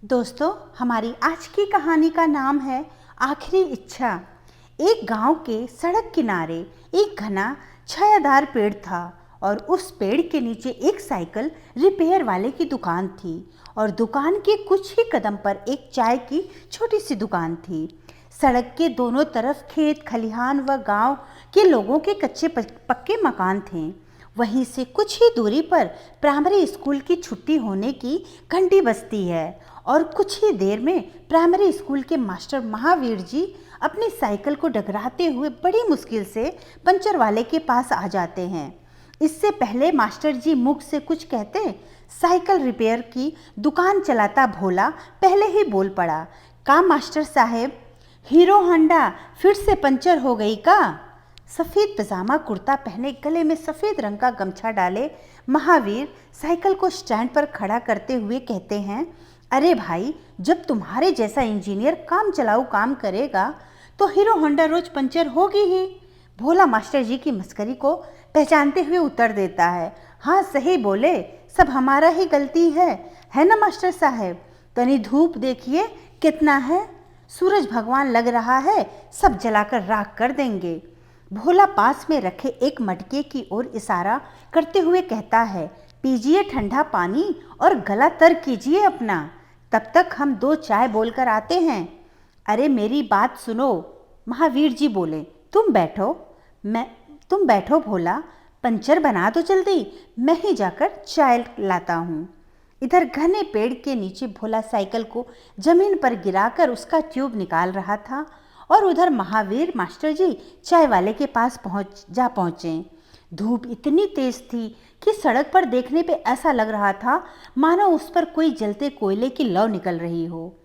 दोस्तों, हमारी आज की कहानी का नाम है आखिरी इच्छा। एक गांव के सड़क किनारे एक घना छायादार पेड़ था और उस पेड़ के नीचे एक साइकिल रिपेयर वाले की दुकान थी और दुकान के कुछ ही कदम पर एक चाय की छोटी सी दुकान थी। सड़क के दोनों तरफ खेत खलिहान व गांव के लोगों के कच्चे पक्के मकान थे। वहीं से कुछ ही दूरी पर प्राइमरी स्कूल की छुट्टी होने की घंटी बजती है और कुछ ही देर में प्राइमरी स्कूल के मास्टर महावीर जी अपनी साइकिल को डगराते हुए बड़ी मुश्किल से पंचर वाले के पास आ जाते हैं। इससे पहले मास्टर जी मुख से कुछ कहते, साइकिल रिपेयर की दुकान चलाता भोला पहले ही बोल पड़ा, का मास्टर साहेब, हीरो होंडा फिर से पंचर हो गई का? सफ़ेद पजामा कुर्ता पहने गले में सफ़ेद रंग का गमछा डाले महावीर साइकिल को स्टैंड पर खड़ा करते हुए कहते हैं, अरे भाई, जब तुम्हारे जैसा इंजीनियर काम चलाऊ काम करेगा तो हीरो होंडा रोज पंचर होगी ही। भोला मास्टर जी की मस्करी को पहचानते हुए उत्तर देता है, हाँ सही बोले, सब हमारा ही गलती है ना मास्टर साहब? तनी धूप देखिए कितना है, सूरज भगवान लग रहा है सब जलाकर राख कर देंगे। भोला पास में रखे एक मटके की ओर इशारा करते हुए कहता है, पीजिए ठंडा पानी और गला तर कीजिए अपना, तब तक हम 2 चाय बोलकर आते हैं। अरे मेरी बात सुनो, महावीर जी बोले, तुम बैठो भोला, पंचर बना दो जल्दी, मैं ही जाकर चाय लाता हूँ। इधर घने पेड़ के नीचे भोला साइकिल को जमीन पर गिराकर उसका ट्यूब निकाल रहा था और उधर महावीर मास्टर जी चाय वाले के पास पहुंचे। धूप इतनी तेज थी कि सड़क पर देखने पे ऐसा लग रहा था मानो उस पर कोई जलते कोयले की लौ निकल रही हो।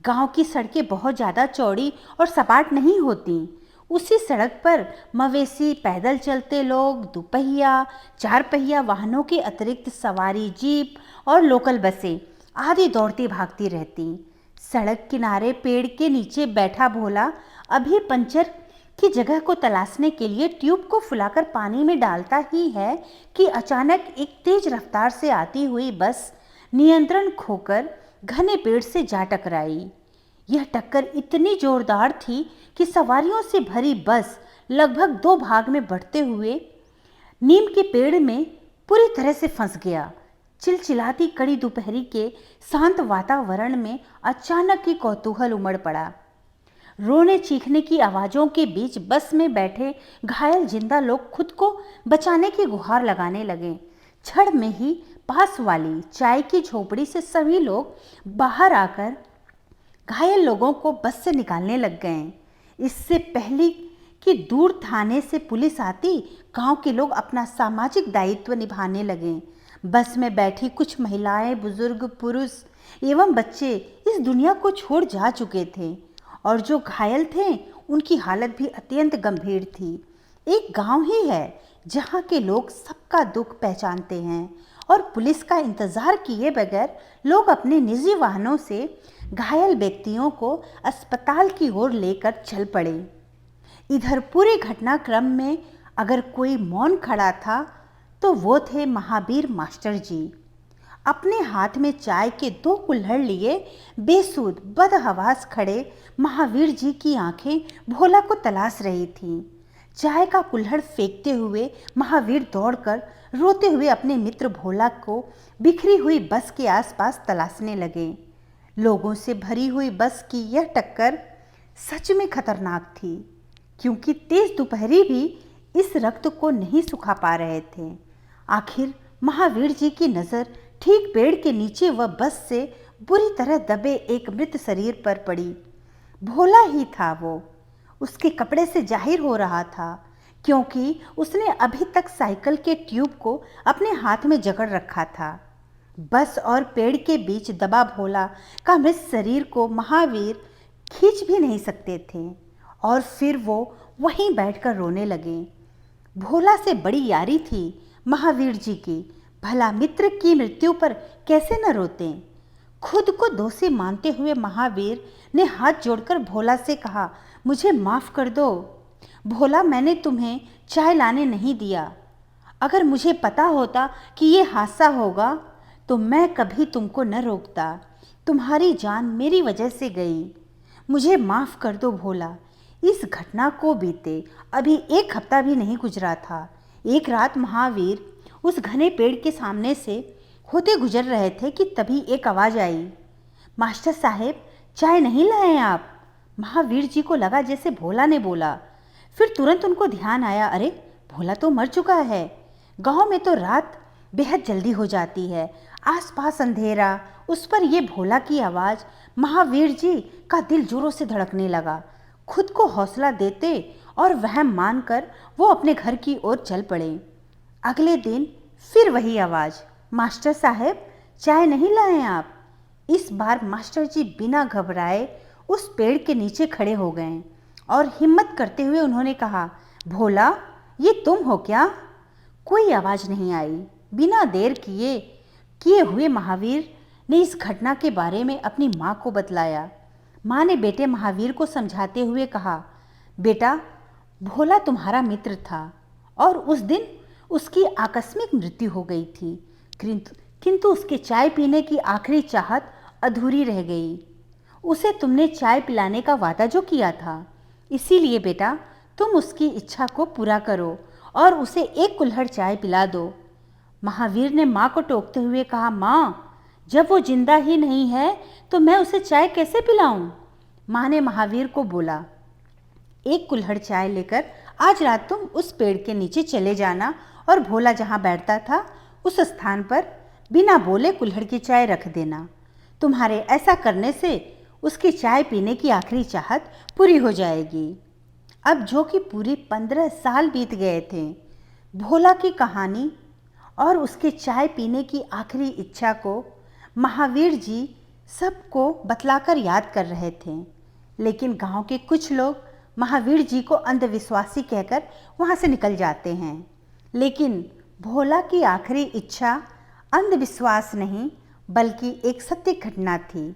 गांव की सड़कें बहुत ज़्यादा चौड़ी और सपाट नहीं होती। उसी सड़क पर मवेशी, पैदल चलते लोग, दुपहिया, 4 पहिया वाहनों के अतिरिक्त सवारी जीप और लोकल बसें आदि दौड़ती भागती रहती। सड़क किनारे पेड़ के नीचे बैठा भोला अभी पंचर की जगह को तलाशने के लिए ट्यूब को फुलाकर पानी में डालता ही है कि अचानक एक तेज रफ्तार से आती हुई बस नियंत्रण खोकर घने पेड़ से जा टकराई। यह टक्कर इतनी जोरदार थी कि सवारियों से भरी बस लगभग 2 भाग में बढ़ते हुए नीम के पेड़ में पूरी तरह से फंस गया। चिलचिलाती कड़ी दोपहरी के शांत वातावरण में अचानक ही कौतूहल उमड़ पड़ा। रोने चीखने की आवाज़ों के बीच बस में बैठे घायल जिंदा लोग खुद को बचाने की गुहार लगाने लगे। क्षण में ही पास वाली चाय की झोपड़ी से सभी लोग बाहर आकर घायल लोगों को बस से निकालने लग गए। इससे पहले कि दूर थाने से पुलिस आती, गांव के लोग अपना सामाजिक दायित्व निभाने लगे। बस में बैठी कुछ महिलाएं, बुजुर्ग, पुरुष एवं बच्चे इस दुनिया को छोड़ जा चुके थे और जो घायल थे उनकी हालत भी अत्यंत गंभीर थी। एक गांव ही है जहां के लोग सबका दुख पहचानते हैं और पुलिस का इंतजार किए बगैर लोग अपने निजी वाहनों से घायल व्यक्तियों को अस्पताल की ओर लेकर चल पड़े। इधर पूरे घटनाक्रम में अगर कोई मौन खड़ा था तो वो थे महावीर मास्टर जी। अपने हाथ में चाय के 2 कुल्हड़ लिए बेसुध बदहवास खड़े महावीर जी की आंखें भोला को तलाश रही थीं। चाय का कुल्हड़ फेंकते हुए महावीर दौड़कर रोते हुए अपने मित्र भोला को बिखरी हुई बस के आसपास तलाशने लगे। लोगों से भरी हुई बस की यह टक्कर सच में खतरनाक थी, क्योंकि तेज दोपहरी भी इस रक्त को नहीं सुखा पा रहे थे। आखिर महावीर जी की नज़र ठीक पेड़ के नीचे व बस से बुरी तरह दबे एक मृत शरीर पर पड़ी। भोला ही था वो। उसके कपड़े से जाहिर हो रहा था, क्योंकि उसने अभी तक साइकिल के ट्यूब को अपने हाथ में जकड़ रखा था। बस और पेड़ के बीच दबा भोला का मृत शरीर को महावीर खींच भी नहीं सकते थे और फिर वो वहीं बैठकर रोने लगे। भोला से बड़ी यारी थी महावीर जी की, भला मित्र की मृत्यु पर कैसे न रोते। खुद को दोषी मानते हुए महावीर ने हाथ जोड़कर भोला से कहा, मुझे माफ़ कर दो भोला, मैंने तुम्हें चाय लाने नहीं दिया। अगर मुझे पता होता कि ये हादसा होगा तो मैं कभी तुमको न रोकता, तुम्हारी जान मेरी वजह से गई, मुझे माफ़ कर दो भोला। इस घटना को बीते अभी 1 हफ्ता भी नहीं गुजरा था। एक रात महावीर उस घने पेड़ के सामने से होते गुजर रहे थे कि तभी एक आवाज़ आई, मास्टर साहेब चाय नहीं लाए आप? महावीर जी को लगा जैसे भोला ने बोला। फिर तुरंत उनको ध्यान आया, अरे भोला तो मर चुका है। गांव में तो रात बेहद जल्दी हो जाती है, आसपास अंधेरा, उस पर ये भोला की आवाज़। महावीर जी का दिल जोरों से धड़कने लगा। खुद को हौसला देते और वहम मानकर वो अपने घर की ओर चल पड़े। अगले दिन फिर वही आवाज़, मास्टर साहेब चाय नहीं लाए आप? इस बार मास्टर जी बिना घबराए उस पेड़ के नीचे खड़े हो गए और हिम्मत करते हुए उन्होंने कहा, भोला ये तुम हो क्या? कोई आवाज़ नहीं आई। बिना देर किए हुए महावीर ने इस घटना के बारे में अपनी माँ को बतलाया। माँ ने बेटे महावीर को समझाते हुए कहा, बेटा भोला तुम्हारा मित्र था और उस दिन उसकी आकस्मिक मृत्यु हो गई थी, किंतु उसके चाय पीने की आखिरी चाहत अधूरी रह गई। उसे तुमने चाय पिलाने का वादा जो किया था, इसीलिए बेटा तुम उसकी इच्छा को पूरा करो और उसे 1 कुल्हड़ चाय पिला दो। महावीर ने माँ को टोकते हुए कहा, माँ जब वो जिंदा ही नहीं है तो मैं उसे चाय कैसे पिलाऊं? माँ ने महावीर को बोला, 1 कुल्हड़ चाय लेकर आज रात तुम उस पेड़ के नीचे चले जाना और भोला जहाँ बैठता था उस स्थान पर बिना बोले कुल्हड़ की चाय रख देना। तुम्हारे ऐसा करने से उसकी चाय पीने की आखिरी चाहत पूरी हो जाएगी। अब जो कि पूरे 15 साल बीत गए थे, भोला की कहानी और उसके चाय पीने की आखिरी इच्छा को महावीर जी सबको बतलाकर याद कर रहे थे। लेकिन गांव के कुछ लोग महावीर जी को अंधविश्वासी कहकर वहां से निकल जाते हैं। लेकिन भोला की आखिरी इच्छा अंधविश्वास नहीं बल्कि एक सत्य घटना थी,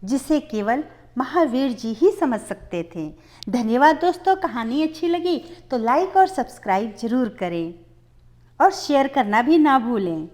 जिसे केवल महावीर जी ही समझ सकते थे। धन्यवाद दोस्तों। कहानी अच्छी लगी तो लाइक और सब्सक्राइब जरूर करें और शेयर करना भी ना भूलें।